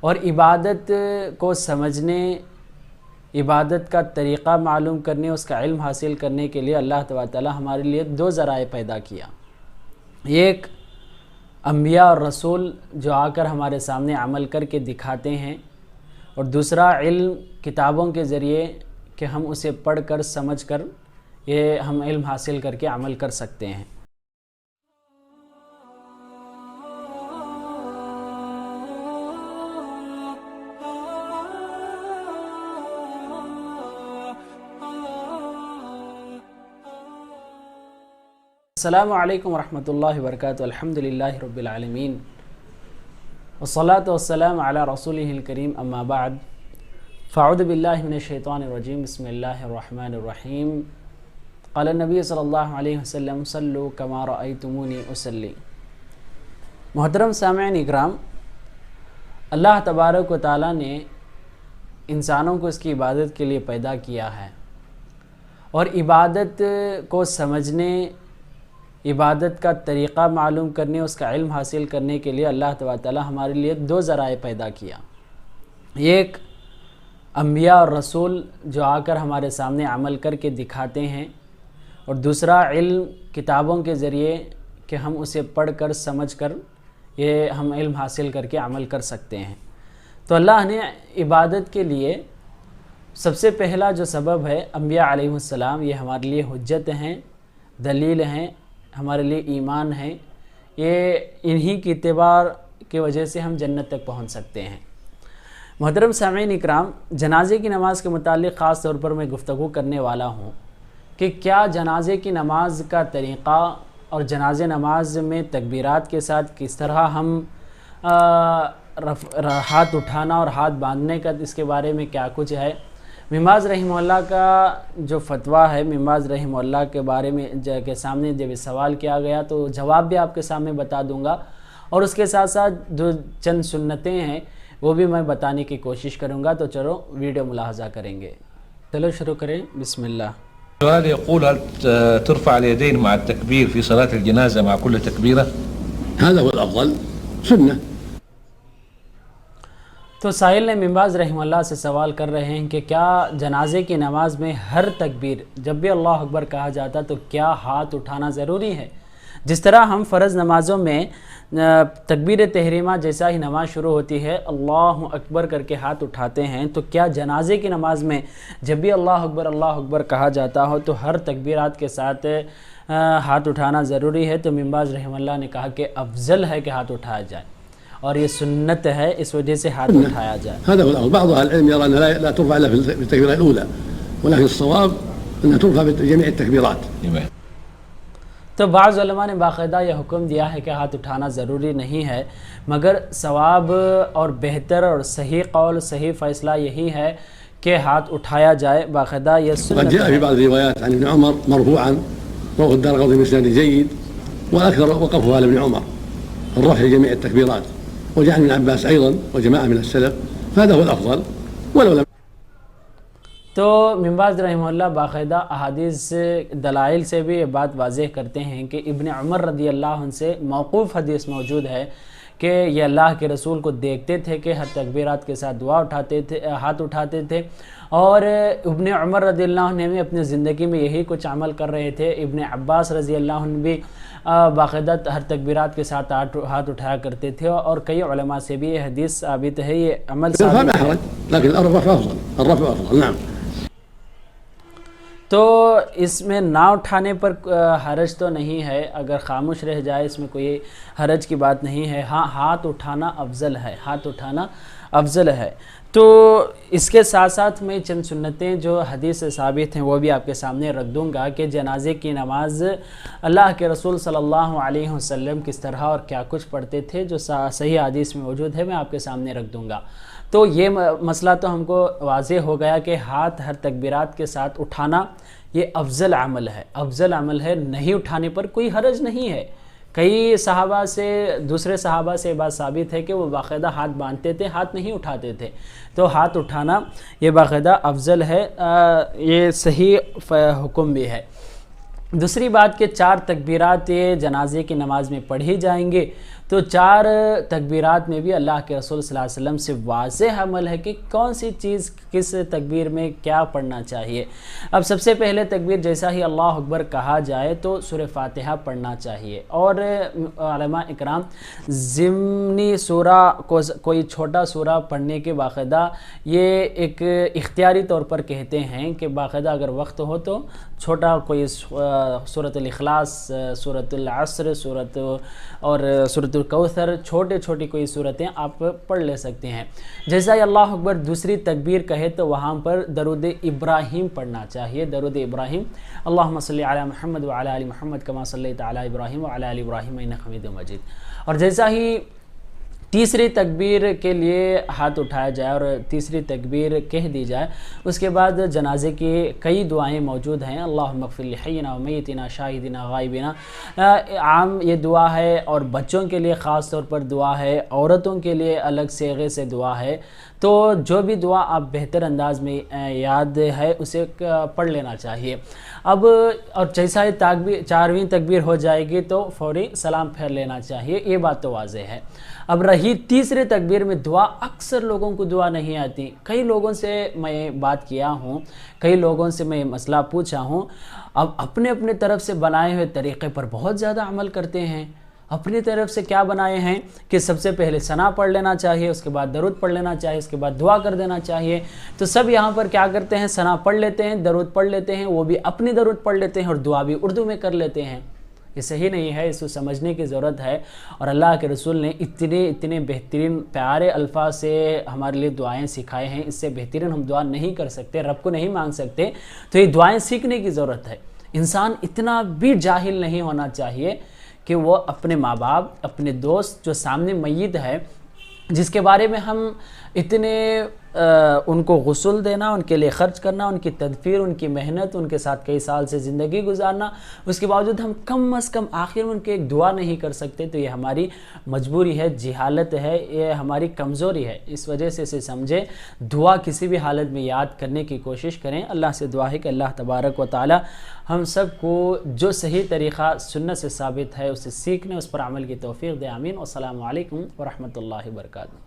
اور عبادت کو سمجھنے، عبادت کا طریقہ معلوم کرنے، اس کا علم حاصل کرنے کے لیے اللہ تبارک تعالیٰ ہمارے لیے دو ذرائع پیدا کیا۔ ایک انبیاء اور رسول جو آ کر ہمارے سامنے عمل کر کے دکھاتے ہیں، اور دوسرا علم کتابوں کے ذریعے کہ ہم اسے پڑھ کر سمجھ کر یہ ہم علم حاصل کر کے عمل کر سکتے ہیں۔ السلام علیکم ورحمۃ اللہ وبرکاتہ۔ الحمدللہ رب العالمین والصلاة والسلام علی رسولہ الکریم، اما بعد فاعوذ باللہ من الشیطان الرجیم، بسم اللہ الرحمن الرحیم۔ قال النبی صلی اللہ علیہ وسلم صلوا کما رأیتمونی اصلی۔ محترم سامعین اکرام، اللہ تبارک و تعالیٰ نے انسانوں کو اس کی عبادت کے لیے پیدا کیا ہے، اور عبادت کو سمجھنے، عبادت کا طریقہ معلوم کرنے، اس کا علم حاصل کرنے کے لیے اللہ تبارک تعالیٰ ہمارے لیے دو ذرائع پیدا کیا۔ ایک انبیاء اور رسول جو آ کر ہمارے سامنے عمل کر کے دکھاتے ہیں، اور دوسرا علم کتابوں کے ذریعے کہ ہم اسے پڑھ کر سمجھ کر یہ ہم علم حاصل کر کے عمل کر سکتے ہیں۔ تو اللہ نے عبادت کے لیے سب سے پہلا جو سبب ہے انبیاء علیہ السلام، یہ ہمارے لیے حجت ہیں، دلیل ہیں، ہمارے لیے ایمان ہے، یہ انہی کی اتباع کی وجہ سے ہم جنت تک پہنچ سکتے ہیں۔ محترم سامعین اکرام، جنازے کی نماز کے متعلق خاص طور پر میں گفتگو کرنے والا ہوں کہ کیا جنازے کی نماز کا طریقہ اور جنازے نماز میں تکبیرات کے ساتھ کس طرح ہم ہاتھ اٹھانا اور ہاتھ باندھنے کا، اس کے بارے میں کیا کچھ ہے۔ بن باز رحمہ اللہ کا جو فتویٰ ہے، بن باز رحمہ اللہ کے بارے میں کے سامنے جب سوال کیا گیا تو جواب بھی آپ کے سامنے بتا دوں گا، اور اس کے ساتھ ساتھ جو چند سنتیں ہیں وہ بھی میں بتانے کی کوشش کروں گا۔ تو چلو ویڈیو ملاحظہ کریں گے، چلو شروع کریں۔ بسم اللہ۔ سؤال يقول هل ترفع اليدين مع التكبير في صلاة الجنازة مع كل تكبيرة؟ هذا هو الأفضل سنة۔ تو سائل نے بن باز رحمہ اللہ سے سوال کر رہے ہیں کہ کیا جنازے کی نماز میں ہر تکبیر جب بھی اللہ اکبر کہا جاتا تو کیا ہاتھ اٹھانا ضروری ہے؟ جس طرح ہم فرض نمازوں میں تکبیر تحریمہ جیسا ہی نماز شروع ہوتی ہے اللہ اکبر کر کے ہاتھ اٹھاتے ہیں، تو کیا جنازے کی نماز میں جب بھی اللہ اکبر کہا جاتا ہو تو ہر تکبیرات کے ساتھ ہاتھ اٹھانا ضروری ہے؟ تو بن باز رحمہ اللہ نے کہا کہ افضل ہے کہ ہاتھ اٹھایا جائے، اور یہ سنت ہے، اس وجہ سے ہاتھ اٹھایا جائے۔ هذا هو الأفضل۔ بعض أهل العلم يرى أن لا ترفع إلا في التكبيرة الأولى، ولكن الصواب أنها ترفع بجميع التكبيرات۔ تو بعض علماء نے باقاعدہ یہ حکم دیا ہے کہ ہاتھ اٹھانا ضروری نہیں ہے، مگر ثواب اور بہتر اور صحیح قول، صحیح فیصلہ یہی ہے کہ ہاتھ اٹھایا جائے، باقاعدہ یہ سنت ہے۔ قد جاء في بعض الروايات عن ابن عمر مرفوعا، رواه الدارقطني بإسناد جيد، وأكثر وقفه على ابن عمر الرفع جميع التكبيرات، وجاء ابن عباس أيضا وجماعة من السلف، فهذا هو الأفضل ولو لم۔ تو بن باز رحمہ اللہ باقاعدہ احادیث دلائل سے بھی یہ بات واضح کرتے ہیں کہ ابن عمر رضی اللہ عنہ سے موقوف حدیث موجود ہے کہ یہ اللہ کے رسول کو دیکھتے تھے کہ ہر تکبیرات کے ساتھ دعا اٹھاتے تھے، ہاتھ اٹھاتے تھے، اور ابن عمر رضی اللہ عنہ بھی اپنی زندگی میں یہی کچھ عمل کر رہے تھے۔ ابن عباس رضی اللہ عنہ بھی باقاعدہ ہر تکبیرات کے ساتھ ہاتھ اٹھایا کرتے تھے، اور کئی علماء سے بھی یہ حدیث ثابت ہے، یہ عمل ثابت ہے۔ لیکن الرفع افضل، نعم۔ تو اس میں نہ اٹھانے پر حرج تو نہیں ہے، اگر خاموش رہ جائے اس میں کوئی حرج کی بات نہیں ہے۔ ہاں، ہاتھ اٹھانا افضل ہے، ہاتھ اٹھانا افضل ہے۔ تو اس کے ساتھ ساتھ میں چند سنتیں جو حدیث سے ثابت ہیں وہ بھی آپ کے سامنے رکھ دوں گا کہ جنازے کی نماز اللہ کے رسول صلی اللہ علیہ وسلم کس طرح اور کیا کچھ پڑھتے تھے، جو صحیح حدیث میں موجود ہے، میں آپ کے سامنے رکھ دوں گا۔ تو یہ مسئلہ تو ہم کو واضح ہو گیا کہ ہاتھ ہر تکبیرات کے ساتھ اٹھانا یہ افضل عمل ہے، افضل عمل ہے، نہیں اٹھانے پر کوئی حرج نہیں ہے۔ کئی صحابہ سے، دوسرے صحابہ سے بات ثابت ہے کہ وہ باقاعدہ ہاتھ باندھتے تھے، ہاتھ نہیں اٹھاتے تھے، تو ہاتھ اٹھانا یہ باقاعدہ افضل ہے، یہ صحیح حکم بھی ہے۔ دوسری بات کہ 4 تکبیرات یہ جنازے کی نماز میں پڑھی جائیں گے، تو 4 تکبیرات میں بھی اللہ کے رسول صلی اللہ علیہ وسلم سے واضح عمل ہے کہ کون سی چیز کس تکبیر میں کیا پڑھنا چاہیے۔ اب سب سے پہلے تکبیر جیسا ہی اللہ اکبر کہا جائے تو سورہ فاتحہ پڑھنا چاہیے، اور علماء اکرام ضمنی سورہ کو کوئی چھوٹا سورہ پڑھنے کے باقاعدہ یہ ایک اختیاری طور پر کہتے ہیں کہ باقاعدہ اگر وقت ہو تو چھوٹا کوئی سورۃ الاخلاص، سورۃ العصر، اور سورۃ الکوثر، چھوٹی کوئی صورتیں آپ پڑھ لے سکتے ہیں۔ جیسا ہی اللہ اکبر دوسری تکبیر کہے تو وہاں پر درود ابراہیم پڑھنا چاہیے، درود ابراہیم، اللہم صلی علی محمد وعلی آل محمد کما صلیت علی ابراہیم وعلی آل ابراہیم انک حمید مجید۔ اور جیسا ہی تیسری تکبیر کے لیے ہاتھ اٹھایا جائے اور تیسری تکبیر کہہ دی جائے، اس کے بعد جنازے کی کئی دعائیں موجود ہیں، اللہم اغفر لحینا و میتنا شاہدنا غائبنا، عام یہ دعا ہے، اور بچوں کے لیے خاص طور پر دعا ہے، عورتوں کے لیے الگ صیغے سے دعا ہے۔ تو جو بھی دعا آپ بہتر انداز میں یاد ہے اسے پڑھ لینا چاہیے۔ اب اور جیسا ہی 4ویں تکبیر ہو جائے گی تو فوری سلام پھیر لینا چاہیے، یہ بات تو واضح ہے۔ اب رہی تیسرے تکبیر میں دعا، اکثر لوگوں کو دعا نہیں آتی۔ کئی لوگوں سے میں بات کیا ہوں، کئی لوگوں سے میں مسئلہ پوچھا ہوں، اب اپنے طرف سے بنائے ہوئے طریقے پر بہت زیادہ عمل کرتے ہیں۔ اپنی طرف سے کیا بنائے ہیں کہ سب سے پہلے ثنا پڑھ لینا چاہیے، اس کے بعد درود پڑھ لینا چاہیے، اس کے بعد دعا کر دینا چاہیے۔ تو سب یہاں پر کیا کرتے ہیں، ثنا پڑھ لیتے ہیں، درود پڑھ لیتے ہیں، وہ بھی اپنی درود پڑھ لیتے ہیں اور دعا بھی اردو میں کر لیتے ہیں۔ یہ صحیح نہیں ہے، اس کو سمجھنے کی ضرورت ہے۔ اور اللہ کے رسول نے اتنے بہترین پیارے الفاظ سے ہمارے لیے دعائیں سکھائے ہیں، اس سے بہترین ہم دعا نہیں کر سکتے، رب کو نہیں مانگ سکتے۔ تو یہ دعائیں سیکھنے کی ضرورت ہے۔ انسان اتنا بھی جاہل نہیں ہونا چاہیے کہ وہ اپنے ماں باپ، اپنے دوست جو سامنے میت ہے، جس کے بارے میں ہم اتنے ان کو غسل دینا، ان کے لیے خرچ کرنا، ان کی تدفین، ان کی محنت، ان کے ساتھ کئی سال سے زندگی گزارنا، اس کے باوجود ہم کم از کم آخر میں ان کے ایک دعا نہیں کر سکتے، تو یہ ہماری مجبوری ہے، جہالت ہے، یہ ہماری کمزوری ہے۔ اس وجہ سے اسے سمجھے، دعا کسی بھی حالت میں یاد کرنے کی کوشش کریں۔ اللہ سے دعا ہے کہ اللہ تبارک و تعالی ہم سب کو جو صحیح طریقہ سنت سے ثابت ہے اسے سیکھنے، اس پر عمل کی توفیق دے، آمین۔ والسلام علیکم ورحمۃ اللہ وبرکاتہ۔